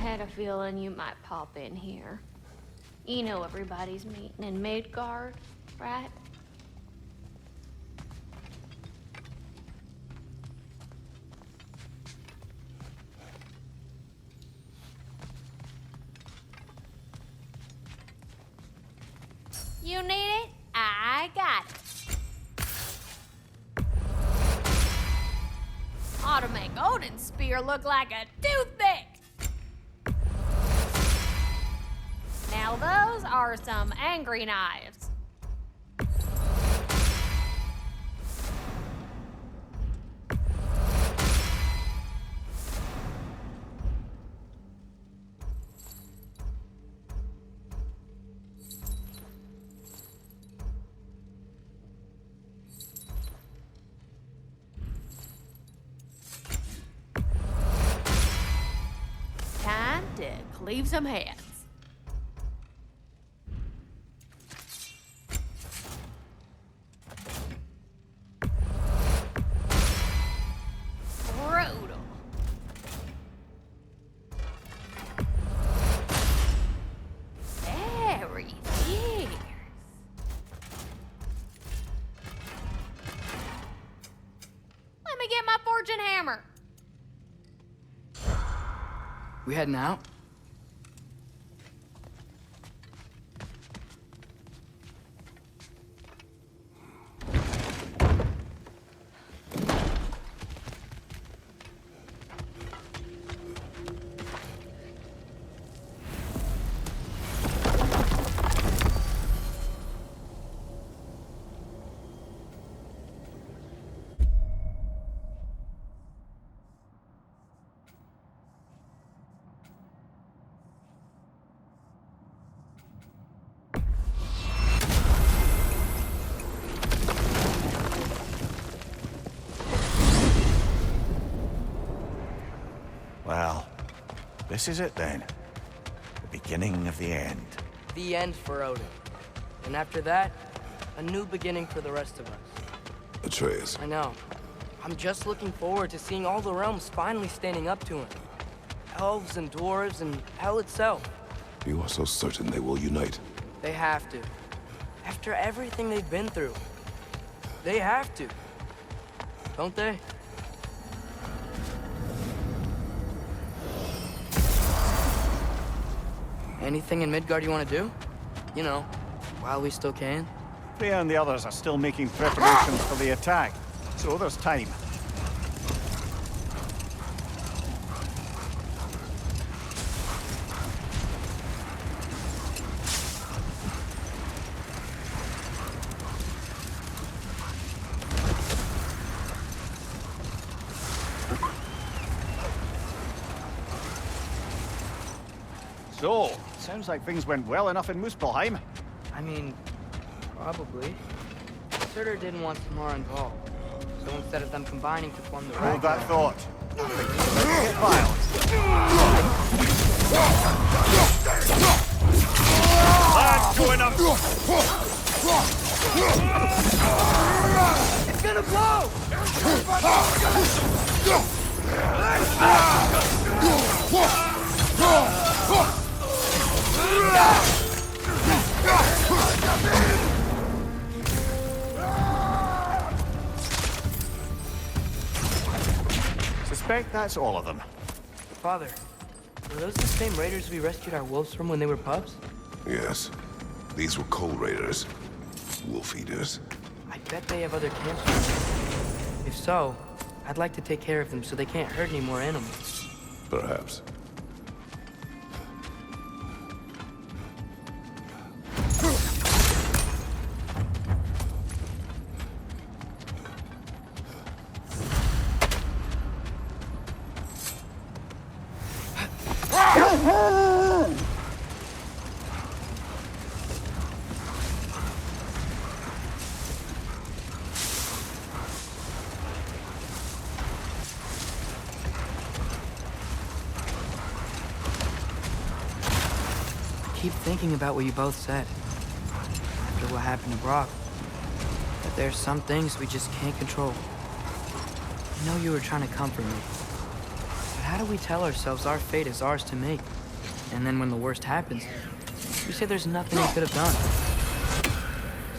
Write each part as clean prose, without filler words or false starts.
had a feeling you might pop in here. You know everybody's meeting in Midgard, right? You need it? I got it. Ought to make Odin's spear look like a toothpick. Now those are some angry knives. Time to cleave some heads. Brutal. Very fierce. Let me get my fortune hammer. We heading out? Well, this is it then. The beginning of the end. The end for Odin. And after that, a new beginning for the rest of us. Atreus. I know. I'm just looking forward to seeing all the realms finally standing up to him. Elves and dwarves and hell itself. You are so certain they will unite. They have to. After everything they've been through. They have to. Don't they? Anything in Midgard you want to do? You know, while we still can. Freya and the others are still making preparations for the attack, so there's time. So, sounds like things went well enough in Muspelheim. I mean, probably. Surtur didn't want Samara involved. So instead of them combining to form the Hold that Ragnarök... thought. Let's get violent. That's going up. It's gonna blow! Suspect that's all of them. Father, were those the same raiders we rescued our wolves from when they were pups? Yes. These were cold raiders. Wolf eaters. I bet they have other camps. If so, I'd like to take care of them so they can't hurt any more animals. Perhaps. I keep thinking about what you both said. After what happened to Brock. That there's some things we just can't control. I know you were trying to comfort me. But how do we tell ourselves our fate is ours to make? And then when the worst happens, you say there's nothing you could have done.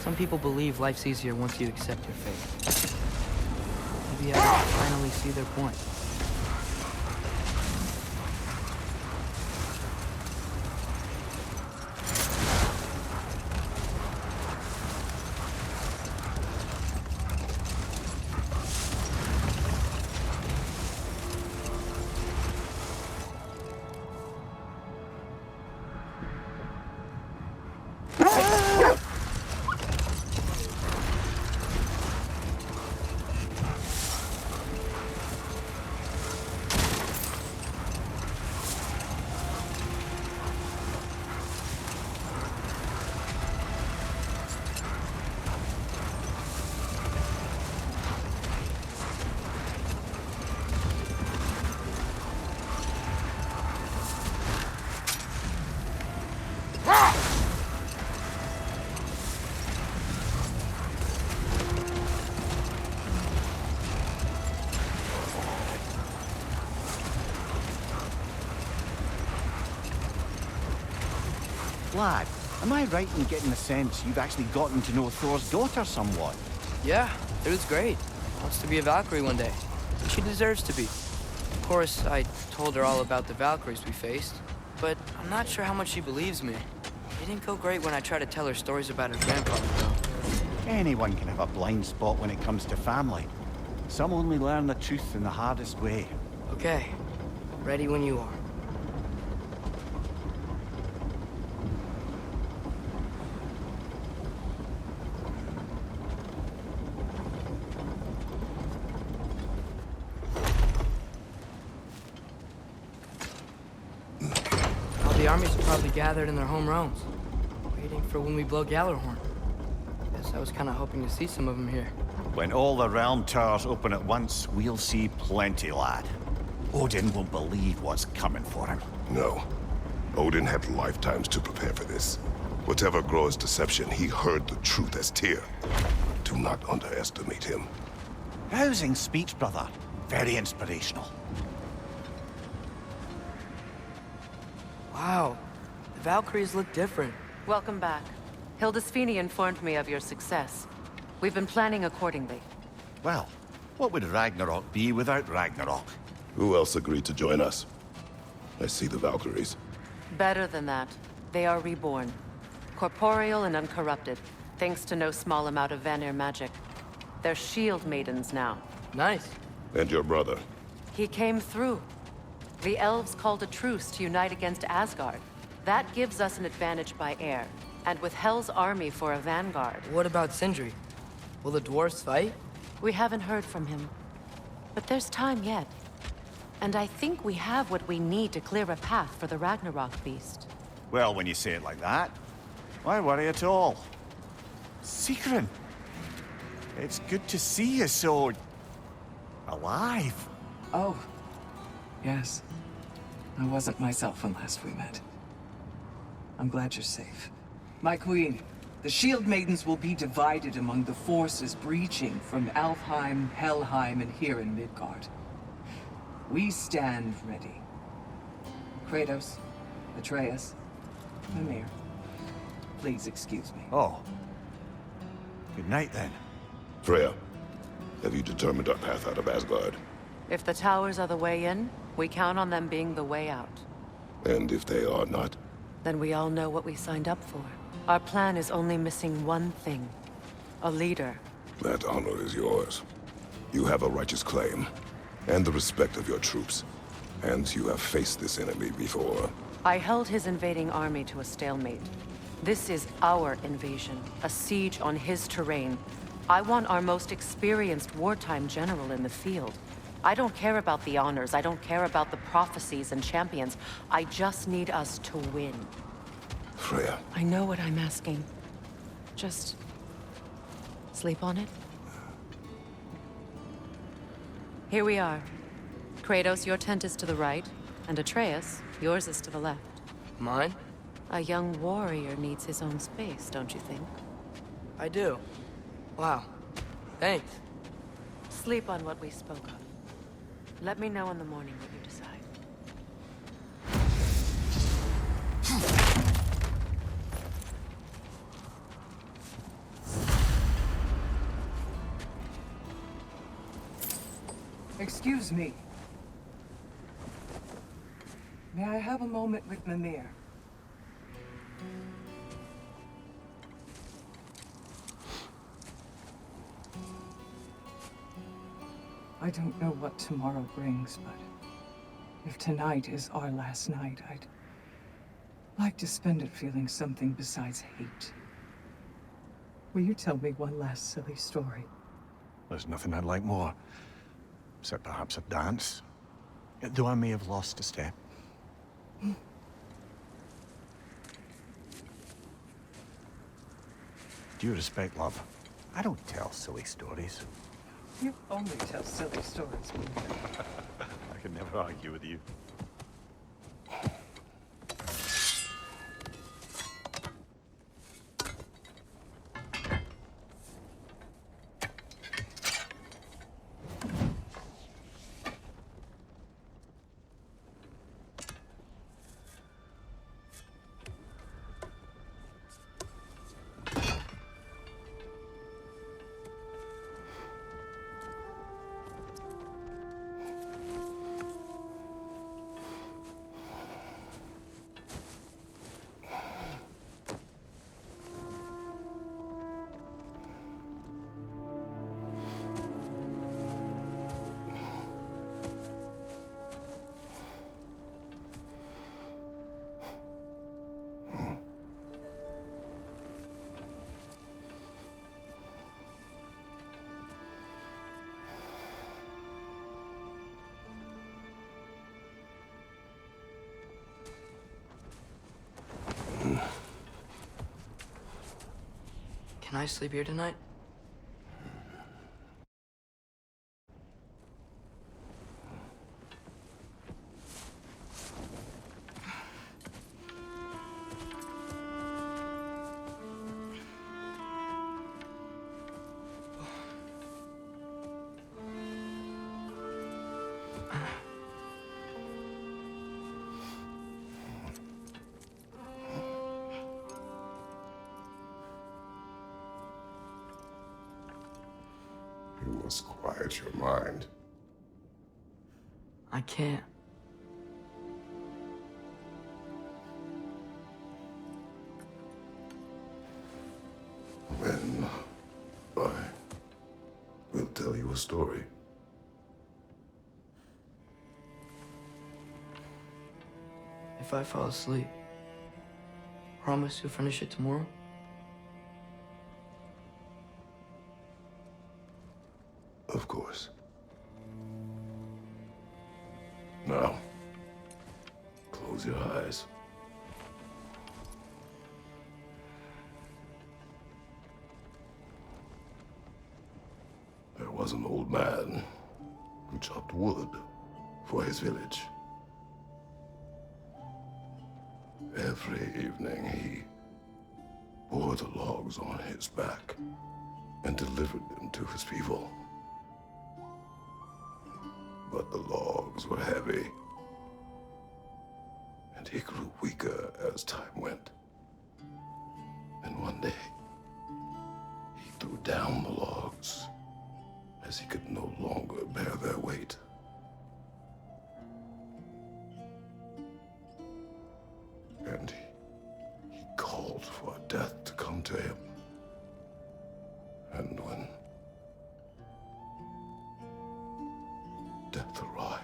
Some people believe life's easier once you accept your fate. Maybe I will finally see their point. Lad, am I right in getting the sense you've actually gotten to know Thor's daughter somewhat? Yeah, it was great. Wants to be a Valkyrie one day. She deserves to be. Of course, I told her all about the Valkyries we faced, but I'm not sure how much she believes me. It didn't go great when I tried to tell her stories about her grandfather, though. Anyone can have a blind spot when it comes to family. Some only learn the truth in the hardest way. Okay, ready when you are. The armies are probably gathered in their home realms, waiting for when we blow Gjallarhorn. Guess I was kind of hoping to see some of them here. When all the realm towers open at once, we'll see plenty, lad. Odin won't believe what's coming for him. No. Odin had lifetimes to prepare for this. Whatever Groa's deception, he heard the truth as Tyr. Do not underestimate him. Rousing speech, brother. Very inspirational. Wow, the Valkyries look different. Welcome back. Hildisfini informed me of your success. We've been planning accordingly. Well, what would Ragnarok be without Ragnarok? Who else agreed to join us? I see the Valkyries. Better than that. They are reborn. Corporeal and uncorrupted, thanks to no small amount of Vanir magic. They're shield maidens now. Nice. And your brother. He came through. The elves called a truce to unite against Asgard. That gives us an advantage by air, and with Hel's army for a vanguard. What about Sindri? Will the dwarves fight? We haven't heard from him. But there's time yet. And I think we have what we need to clear a path for the Ragnarok beast. Well, when you say it like that, why worry at all? Sigrun, it's good to see you so... alive. Oh, yes. I wasn't myself when last we met. I'm glad you're safe. My queen, the Shield Maidens will be divided among the forces breaching from Alfheim, Helheim, and here in Midgard. We stand ready. Kratos, Atreus, Mimir, please excuse me. Oh. Good night, then. Freya, have you determined our path out of Asgard? If the towers are the way in, we count on them being the way out. And if they are not? Then we all know what we signed up for. Our plan is only missing one thing. A leader. That honor is yours. You have a righteous claim, and the respect of your troops. And you have faced this enemy before. I held his invading army to a stalemate. This is our invasion, a siege on his terrain. I want our most experienced wartime general in the field. I don't care about the honors, I don't care about the prophecies and champions. I just need us to win. Freya. I know what I'm asking. Just... sleep on it? Here we are. Kratos, your tent is to the right, and Atreus, yours is to the left. Mine? A young warrior needs his own space, don't you think? I do. Wow. Thanks. Sleep on what we spoke of. Let me know in the morning what you decide. Excuse me. May I have a moment with Mimir? I don't know what tomorrow brings, but if tonight is our last night, I'd like to spend it feeling something besides hate. Will you tell me one last silly story? There's nothing I'd like more. Except perhaps a dance. Though I may have lost a step. Due respect, love. I don't tell silly stories. You only tell silly stories, Mimir. I can never argue with you. Can I sleep here tonight? You must quiet your mind. I can't. Then I will tell you a story. If I fall asleep, promise you'll finish it tomorrow? Of course. Now, close your eyes. There was an old man who chopped wood for his village. Every evening he bore the logs on his back and delivered them to his people. But the logs were heavy, and he grew weaker as time went. And one day, he threw down the logs as he could no longer bear their weight. And he called for death to come to him. And when death arrived,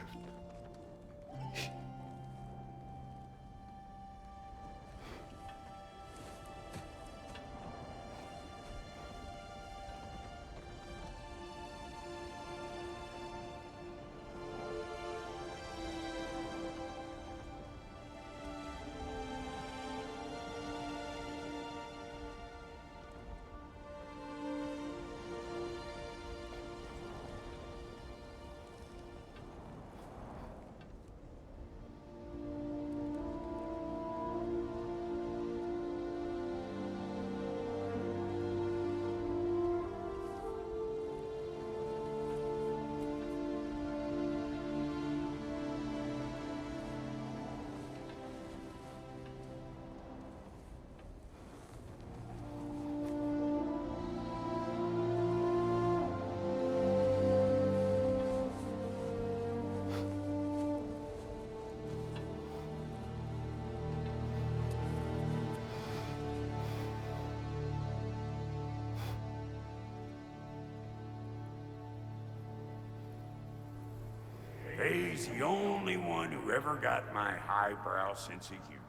He's the only one who ever got my highbrow sense of humor.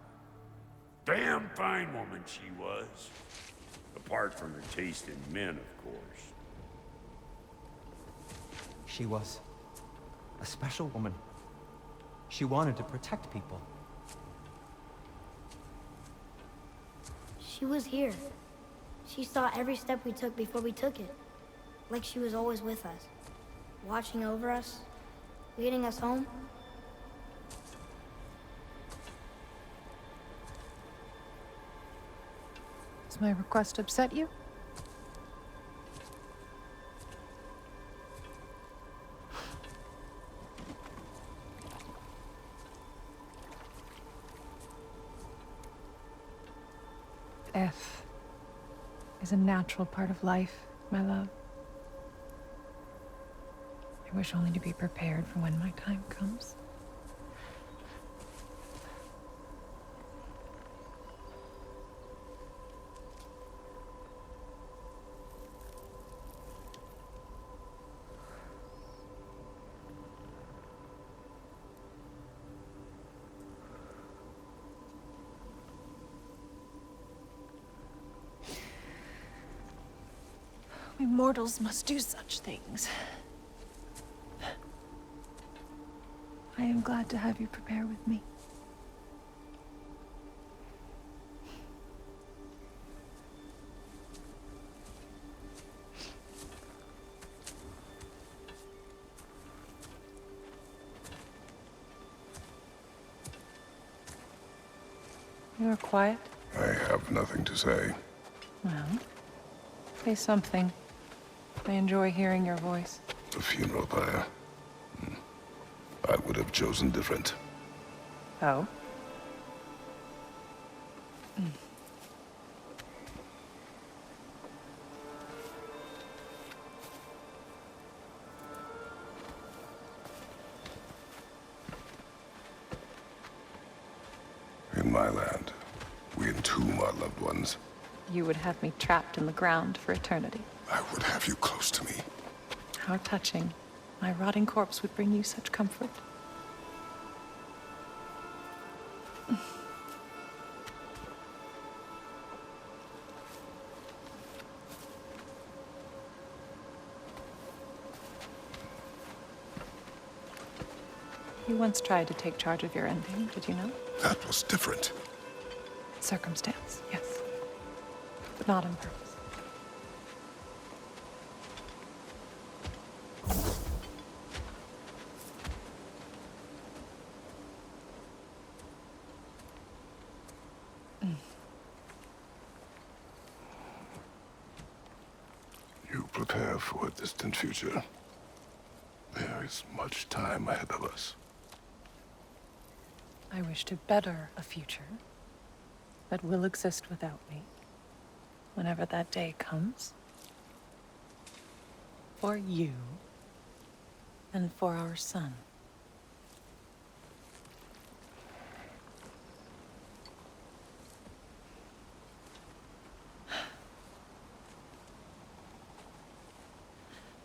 Damn fine woman she was. Apart from her taste in men, of course. She was a special woman. She wanted to protect people. She was here. She saw every step we took before we took it. Like she was always with us. Watching over us. Leading us home. Does my request upset you? Death is a natural part of life, my love. I wish only to be prepared for when my time comes. We mortals must do such things. I am glad to have you prepare with me. You are quiet? I have nothing to say. Well, say something. I enjoy hearing your voice. The funeral pyre. I would have chosen different. Oh? In my land, we entomb our loved ones. You would have me trapped in the ground for eternity. I would have you close to me. How touching. My rotting corpse would bring you such comfort. You once tried to take charge of your ending, did you know? That was different. Circumstance, yes. But not on purpose. You prepare for a distant future. There is much time ahead of us. I wish to better a future that will exist without me, whenever that day comes. For you, and for our son.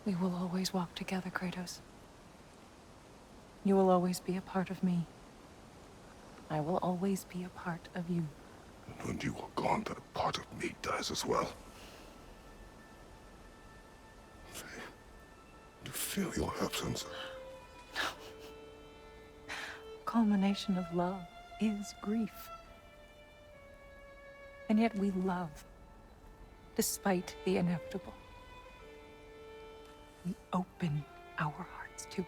We will always walk together, Kratos. You will always be a part of me. I will always be a part of you. And when you are gone, that part of me dies as well. To feel your absence. Culmination of love is grief. And yet we love, despite the inevitable. We open our hearts to it.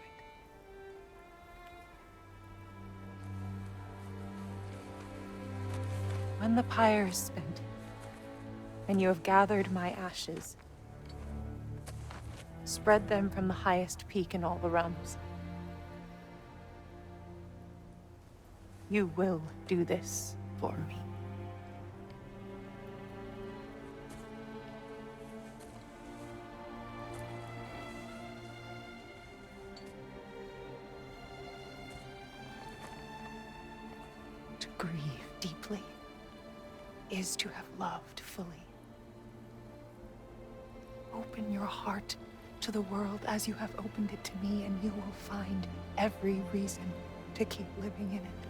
When the pyre is spent, and you have gathered my ashes, spread them from the highest peak in all the realms. You will do this for me. To grieve deeply is to have loved fully. Open your heart to the world as you have opened it to me, and you will find every reason to keep living in it.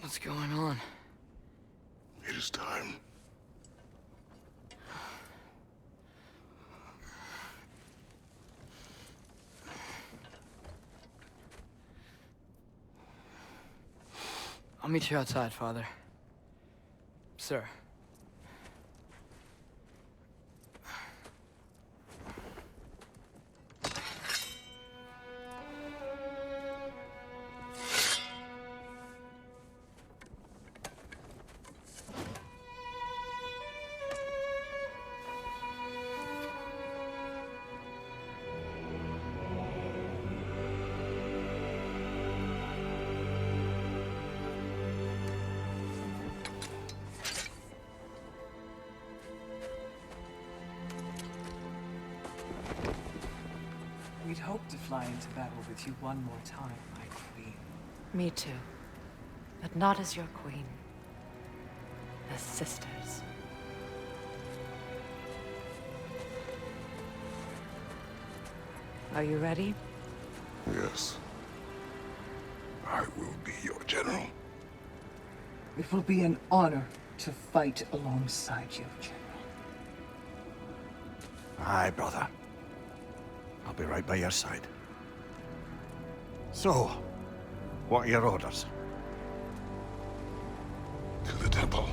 What's going on? It is time. I'll meet you outside, Father. Sir. We'd hoped to fly into battle with you one more time, my queen. Me too. But not as your queen. As sisters. Are you ready? Yes. I will be your general. It will be an honor to fight alongside you, General. Aye, brother. I'll be right by your side. So, what are your orders? To the temple.